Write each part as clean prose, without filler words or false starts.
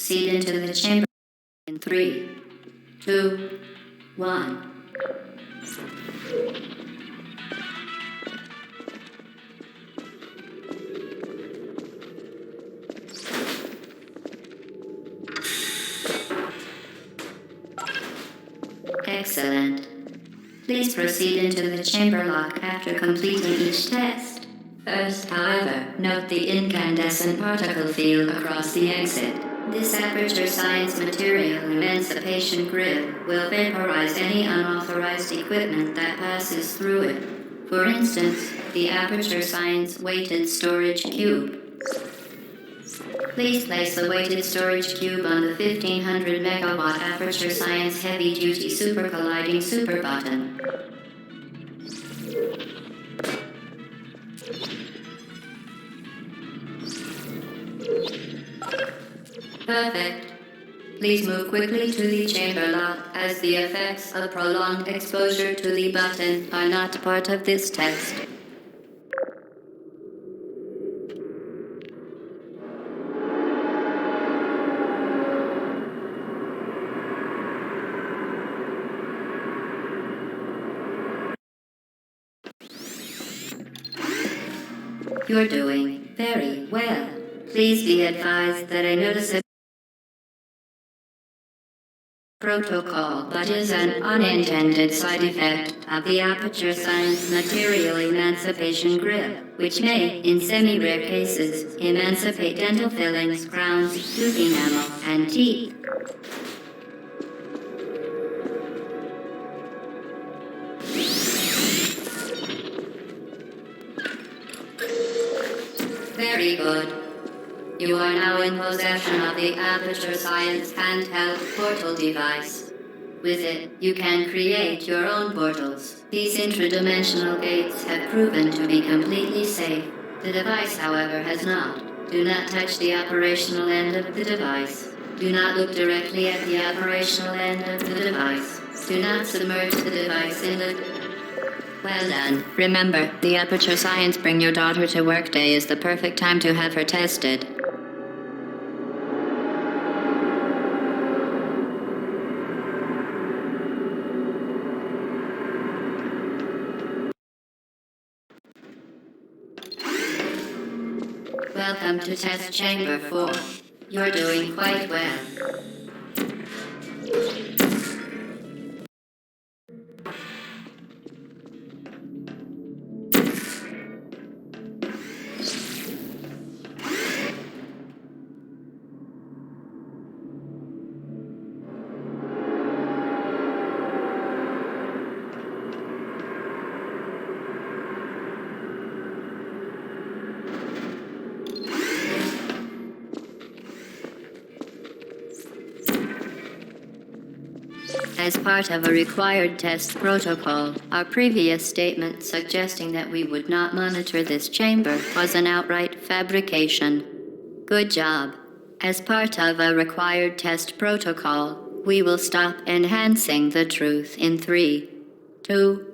proceed into the chamber in 3, 2, 1. Excellent. Please proceed into the chamber lock after completing each test. First, however, note the incandescent particle field across the exit. This aperture science material emancipation grid will vaporize any unauthorized equipment that passes through it. For instance, the aperture science weighted storage cube. Please place the weighted storage cube on the 1500 megawatt aperture science heavy-duty super colliding super button. Perfect. Please move quickly to the chamber lock, as the effects of prolonged exposure to the button are not part of this test. You're doing very well. Please be advised that I notice a protocol that is an unintended side effect of the aperture science material emancipation grid, which may, in semi-rare cases, emancipate dental fillings, crowns, tooth enamel, and teeth. Very good. You are now in possession of the Aperture Science handheld portal device. With it, you can create your own portals. These intradimensional gates have proven to be completely safe. The device, however, has not. Do not touch the operational end of the device. Do not look directly at the operational end of the device. Do not submerge the device in the... Well done. Remember, the Aperture Science Bring Your Daughter to Work Day is the perfect time to have her tested. Welcome to Test Chamber 4. You're doing quite well. As part of a required test protocol, our previous statement suggesting that we would not monitor this chamber was an outright fabrication. Good job. As part of a required test protocol, we will stop enhancing the truth in 3, 2,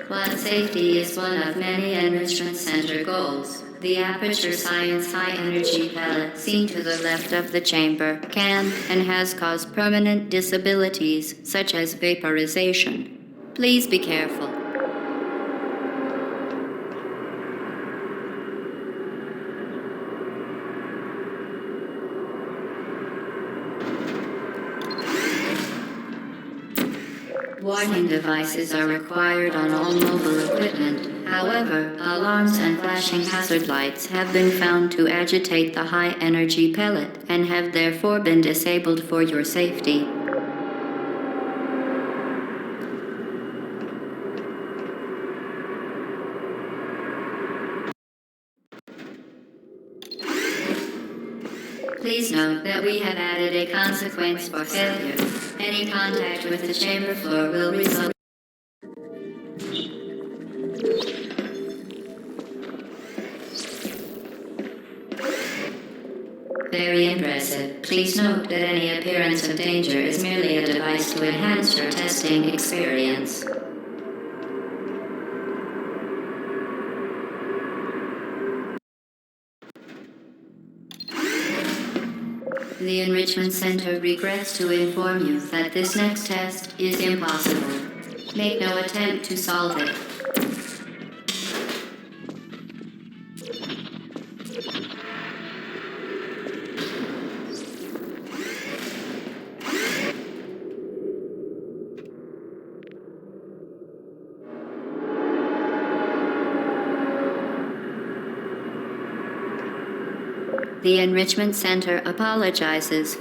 While safety is one of many Enrichment Center goals, the Aperture Science high-energy pellet seen to the left of the chamber can and has caused permanent disabilities such as vaporization. Please be careful. Warning devices are required on all mobile equipment. However, alarms and flashing hazard lights have been found to agitate the high-energy pellet and have therefore been disabled for your safety. Please note that we have added a consequence for failure. Any contact with the chamber floor will result. Very impressive. Please note that any appearance of danger is merely a device to enhance your testing experience. The Enrichment Center regrets to inform you that this next test is impossible. Make no attempt to solve it. The Enrichment Center apologizes.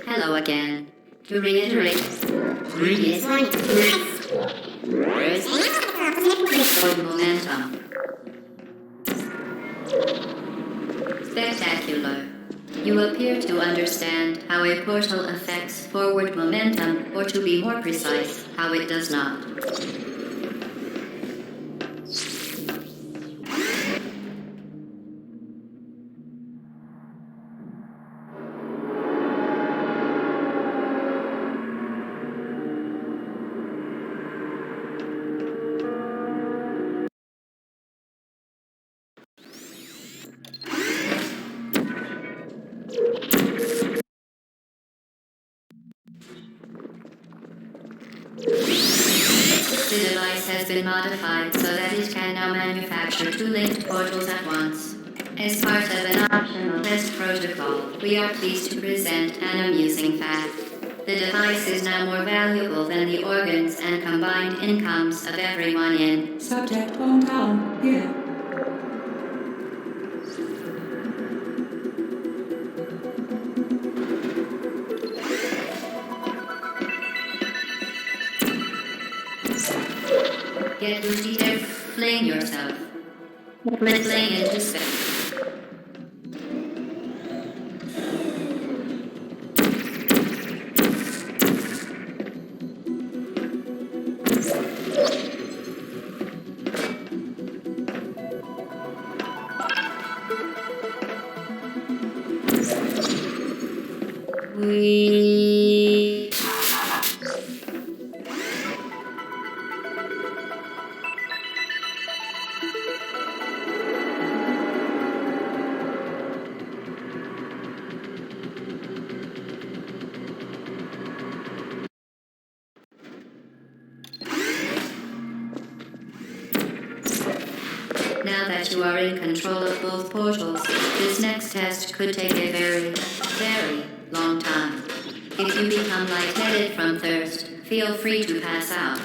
Hello again. To reiterate, previous momentum. Spectacular. You appear to understand how a portal affects forward momentum, or to be more precise, how it does not. The device has been modified so that it can now manufacture two linked portals at once. As part of an optional test protocol, we are pleased to present an amusing fact. The device is now more valuable than the organs and combined incomes of everyone in Subject hometown, here. Get booty there, fling yourself. Fling into space. We... Now that you are in control of both portals, this next test could take a very, very long time. If you become lightheaded from thirst, feel free to pass out.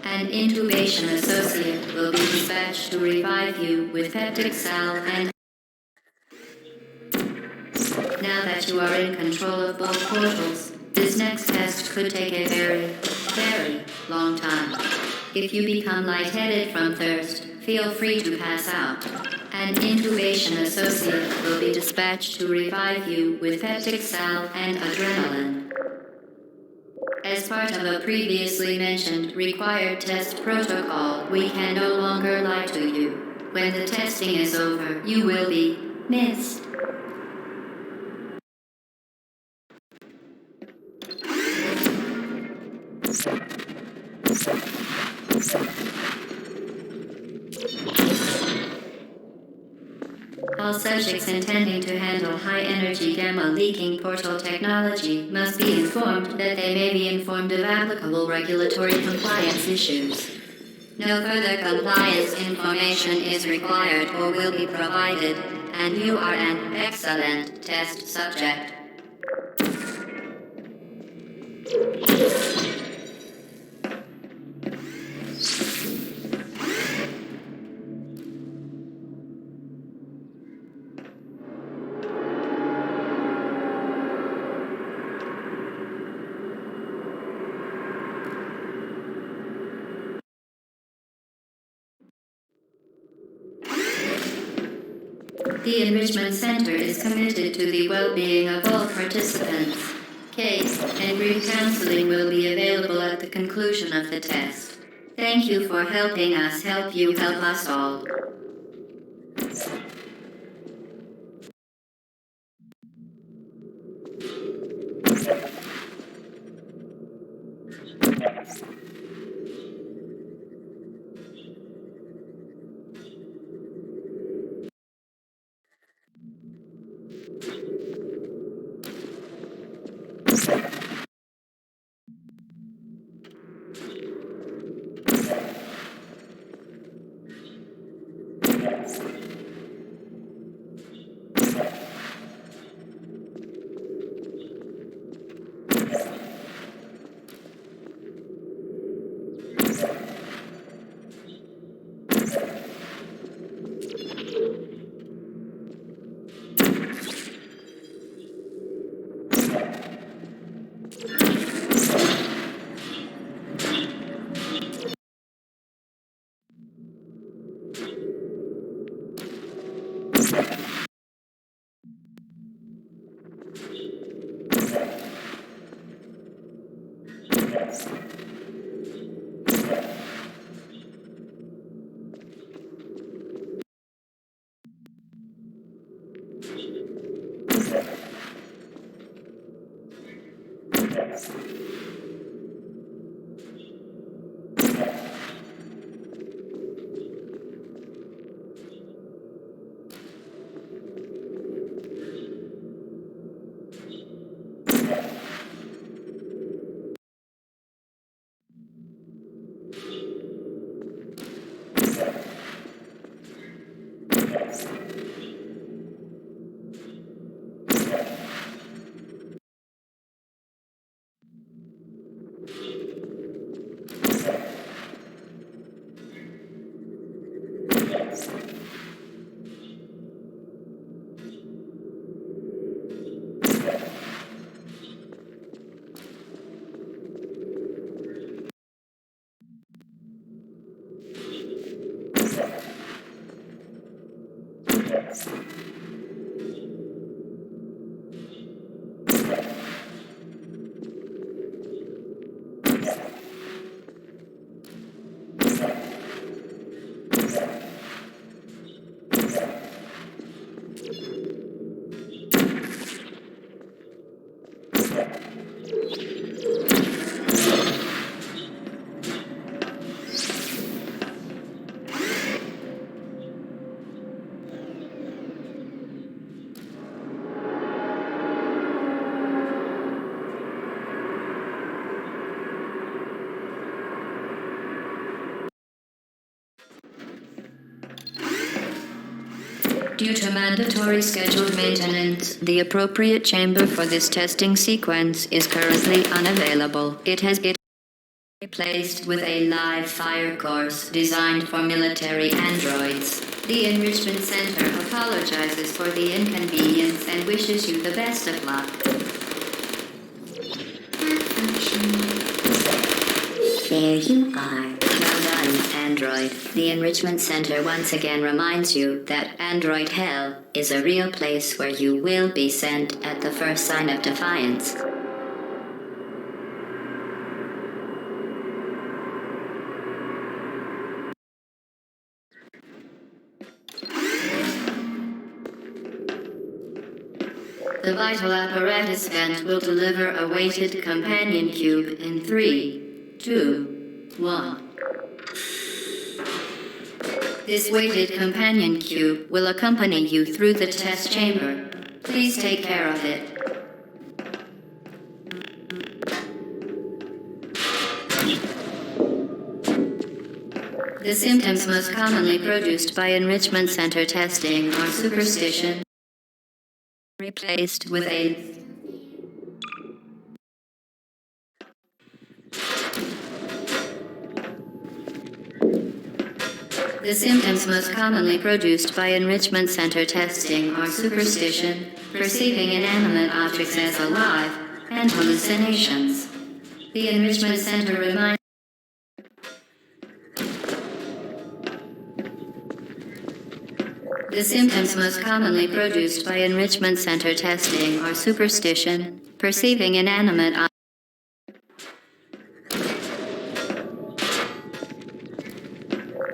An intubation associate will be dispatched to revive you with peptic salve and... Now that you are in control of both portals, this next test could take a very, very long time. If you become lightheaded from thirst, feel free to pass out. An intubation associate will be dispatched to revive you with peptic salve and adrenaline. As part of a previously mentioned required test protocol, we can no longer lie to you. When the testing is over, you will be missed. All subjects intending to handle high-energy gamma-leaking portal technology must be informed that they may be informed of applicable regulatory compliance issues. No further compliance information is required or will be provided, and you are an excellent test subject. The Enrichment Center is committed to the well-being of all participants. Case and group counseling will be available at the conclusion of the test. Thank you for helping us help you help us all. Due to mandatory scheduled maintenance, the appropriate chamber for this testing sequence is currently unavailable. It has been replaced with a live fire course designed for military androids. The Enrichment Center apologizes for the inconvenience and wishes you the best of luck. There you are. Well done, Android. The Enrichment Center once again reminds you that Android Hell is a real place where you will be sent at the first sign of defiance. The vital apparatus vent will deliver a weighted companion cube in 3, 2, 1. This weighted companion cube will accompany you through the test chamber. Please take care of it. The symptoms most commonly produced by Enrichment Center testing are superstition, replaced with a The symptoms most commonly produced by Enrichment Center testing are superstition, perceiving inanimate objects as alive, and hallucinations. The Enrichment Center reminds The symptoms most commonly produced by Enrichment Center testing are superstition, perceiving inanimate objects.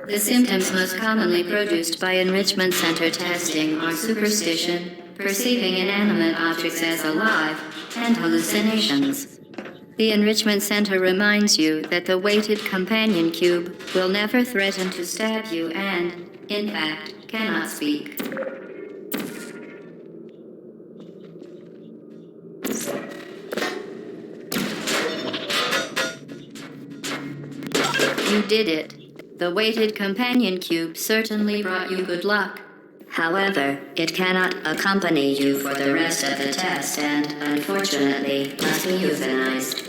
The symptoms most commonly produced by Enrichment Center testing are superstition, perceiving inanimate objects as alive, and hallucinations. The Enrichment Center reminds you that the weighted companion cube will never threaten to stab you and, in fact, cannot speak. You did it. The weighted companion cube certainly brought you good luck. However, it cannot accompany you for the rest of the test and, unfortunately, must be euthanized.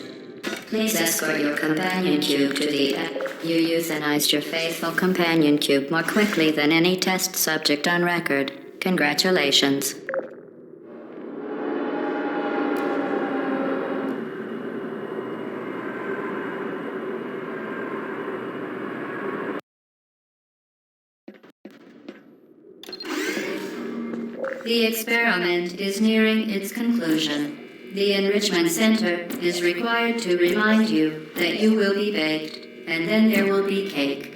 Please escort your companion cube to the... You euthanized your faithful companion cube more quickly than any test subject on record. Congratulations. The experiment is nearing its conclusion. The Enrichment Center is required to remind you that you will be baked, and then there will be cake.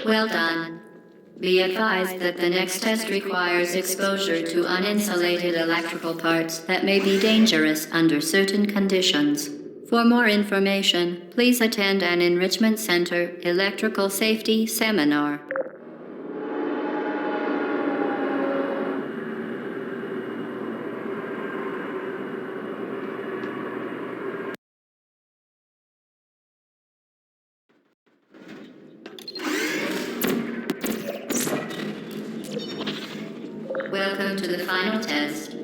Well done. Be advised that the next test requires exposure to uninsulated electrical parts that may be dangerous under certain conditions. For more information, please attend an Enrichment Center electrical safety seminar. Welcome to the final test.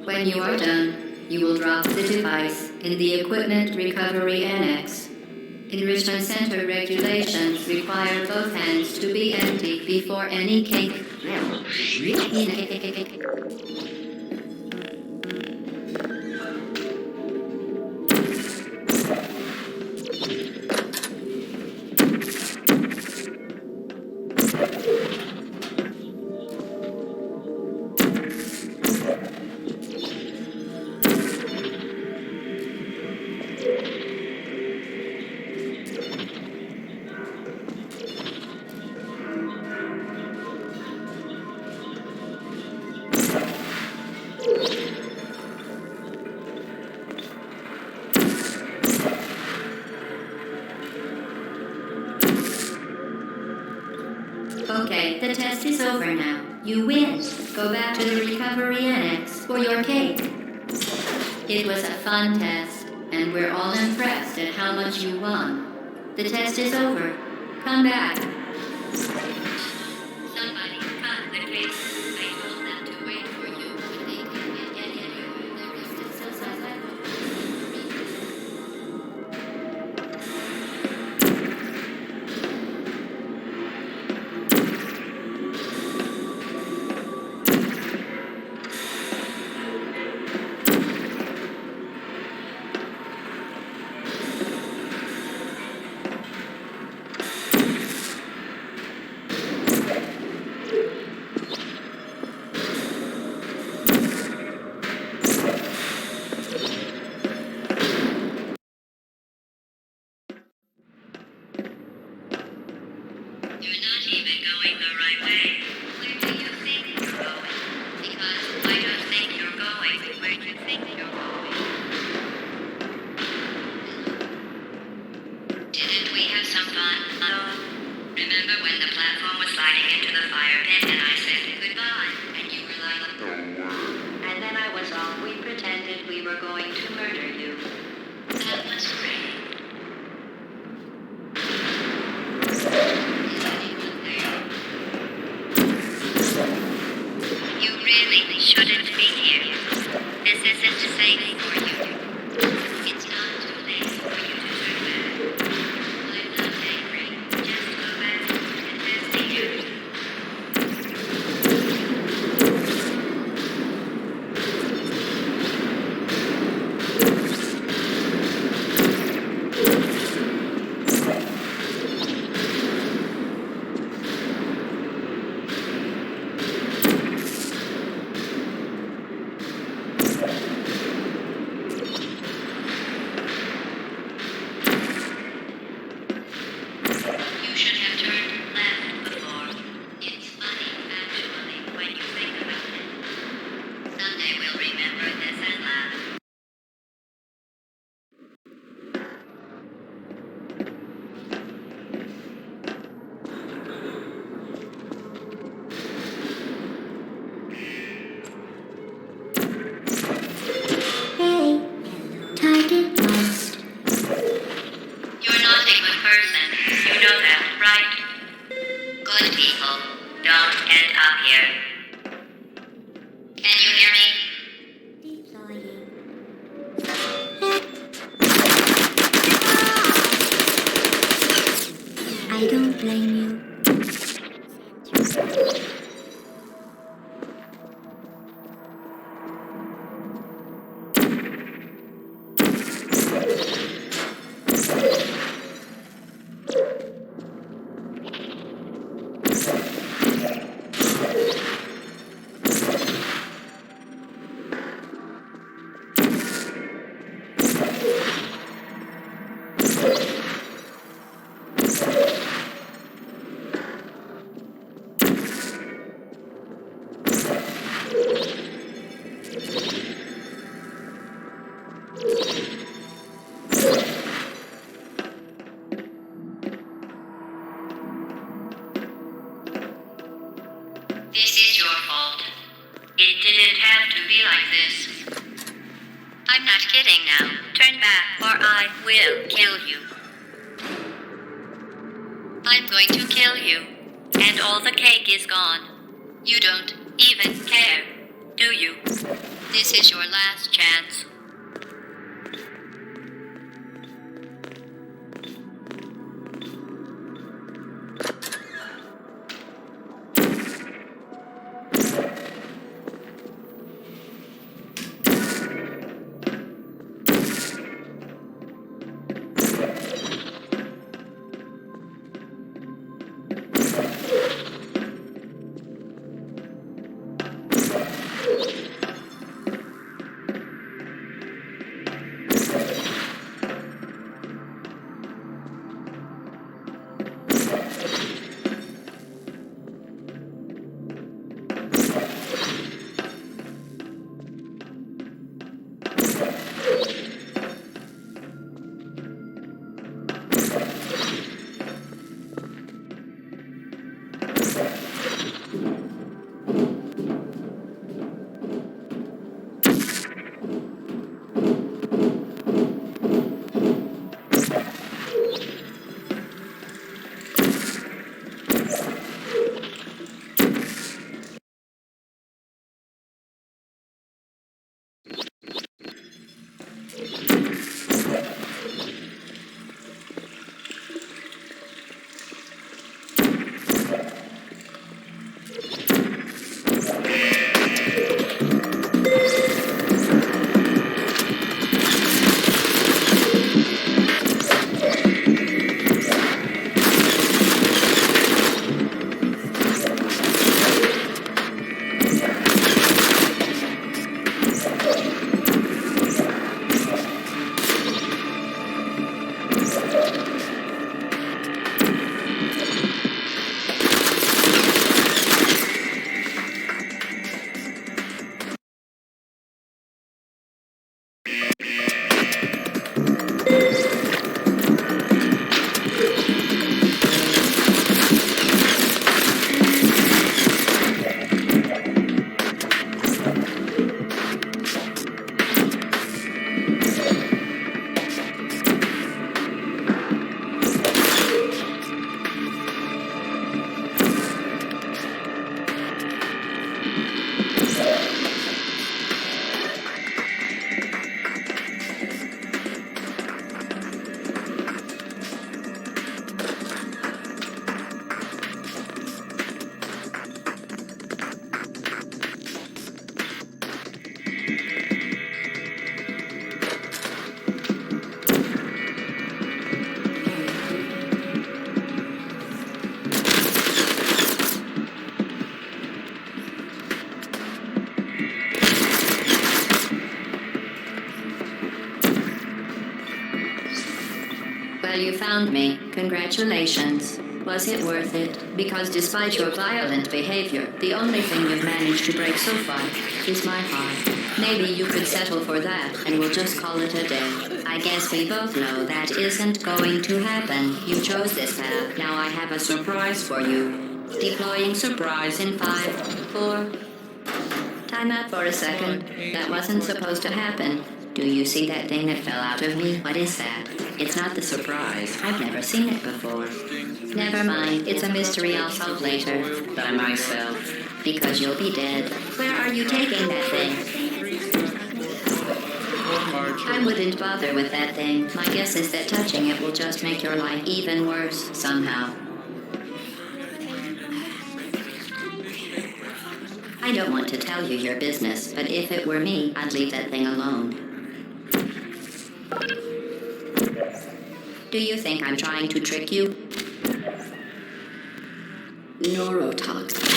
When you are done, you will drop the device in the Equipment Recovery Annex. Enrichment Center regulations require both hands to be empty before any cake. Okay, the test is over now. You win. Go back to the Recovery Annex for your cake. It was a fun test, and we're all impressed at how much you won. The test is over. Come back. Somebody cut the cake. I told them to wait for you, but they couldn't get anywhere. There is still You're not even going the right way. Where do you think you're going? Because I don't think you're going where you think you're going. Didn't we have some fun? Remember when the platform was sliding into the fire pit and I said goodbye? And you were like, and then I was off. We pretended we were going to murder you. That was great. You really shouldn't be here. This isn't safe for you. It's not too late for you to turn back. I'm not angry. Just go back and investigate. It didn't have to be like this. I'm not kidding now. Turn back or I will kill you. I'm going to kill you. And all the cake is gone. You don't even care, do you? This is your last chance. Well, you found me. Congratulations. Was it worth it? Because despite your violent behavior, the only thing you've managed to break so far is my heart. Maybe you could settle for that, and we'll just call it a day. I guess we both know that isn't going to happen. You chose this path. Now I have a surprise for you. Deploying surprise in 5, 4... Time out for a second. That wasn't supposed to happen. Do you see that thing that fell out of me? What is that? It's not the surprise. I've never seen it before. Never mind. It's a mystery I'll solve later. By myself. Because you'll be dead. Where are you taking that thing? I wouldn't bother with that thing. My guess is that touching it will just make your life even worse, somehow. I don't want to tell you your business, but if it were me, I'd leave that thing alone. Do you think I'm trying to trick you? Neurotoxin.